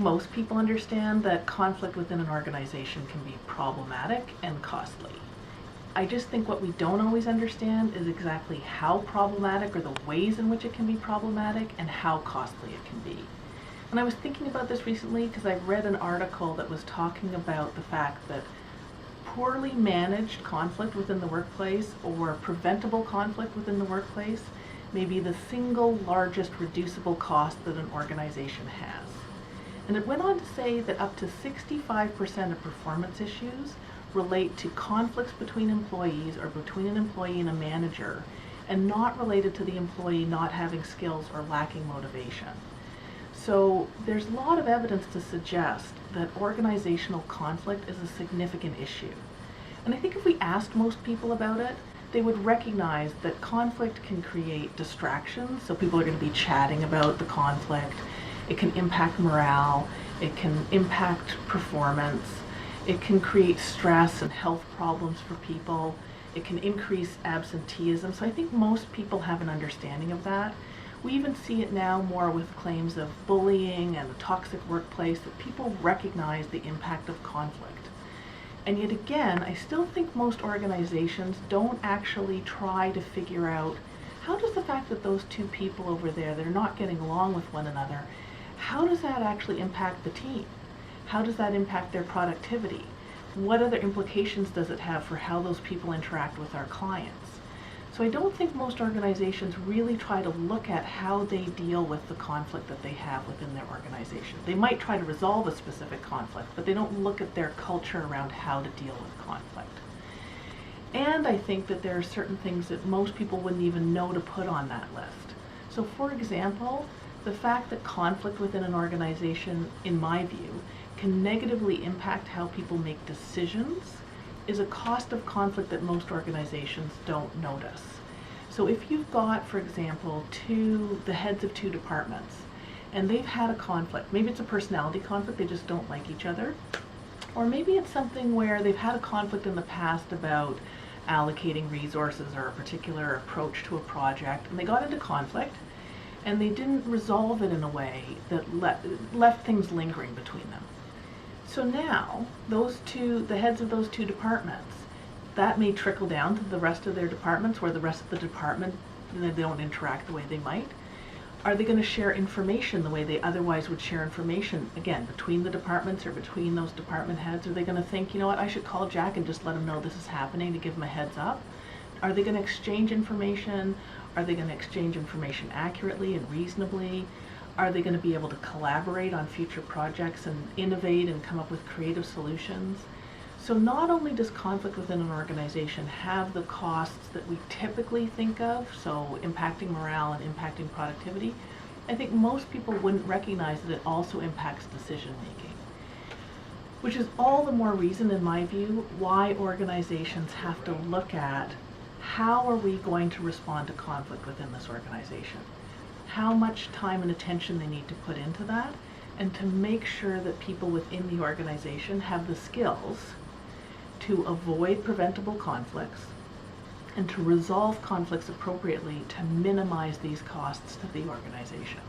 most people understand that conflict within an organization can be problematic and costly. I just think what we don't always understand is exactly how problematic, or the ways in which it can be problematic, and how costly it can be. And I was thinking about this recently because I read an article that was talking about the fact that poorly managed conflict within the workplace, or preventable conflict within the workplace, may be the single largest reducible cost that an organization has. And it went on to say that up to 65% of performance issues relate to conflicts between employees or between an employee and a manager, and not related to the employee not having skills or lacking motivation. So there's a lot of evidence to suggest that organizational conflict is a significant issue. And I think if we asked most people about it, they would recognize that conflict can create distractions. So people are going to be chatting about the conflict. It can impact morale. It can impact performance. It can create stress and health problems for people. It can increase absenteeism. So I think most people have an understanding of that. We even see it now more with claims of bullying and a toxic workplace, that people recognize the impact of conflict. And yet again, I still think most organizations don't actually try to figure out, how does the fact that those two people over there, they're not getting along with one another, how does that actually impact the team? How does that impact their productivity? What other implications does it have for how those people interact with our clients? So I don't think most organizations really try to look at how they deal with the conflict that they have within their organization. They might try to resolve a specific conflict, but they don't look at their culture around how to deal with conflict. And I think that there are certain things that most people wouldn't even know to put on that list. So for example, the fact that conflict within an organization, in my view, can negatively impact how people make decisions is a cost of conflict that most organizations don't notice. So if you've got, for example, the heads of two departments, and they've had a conflict, maybe it's a personality conflict, they just don't like each other, or maybe it's something where they've had a conflict in the past about allocating resources or a particular approach to a project, and they got into conflict, and they didn't resolve it in a way that left things lingering between them. So now, the heads of those two departments, that may trickle down to the rest of their departments, where the rest of the department, they don't interact the way they might. Are they going to share information the way they otherwise would share information, again, between the departments or between those department heads? Are they going to think, you know what, I should call Jack and just let him know this is happening, to give him a heads up? Are they going to exchange information? Are they going to exchange information accurately and reasonably? Are they going to be able to collaborate on future projects and innovate and come up with creative solutions? So not only does conflict within an organization have the costs that we typically think of, so impacting morale and impacting productivity, I think most people wouldn't recognize that it also impacts decision making. Which is all the more reason, in my view, why organizations have to look at, how are we going to respond to conflict within this organization? How much time and attention they need to put into that, and to make sure that people within the organization have the skills to avoid preventable conflicts and to resolve conflicts appropriately to minimize these costs to the organization.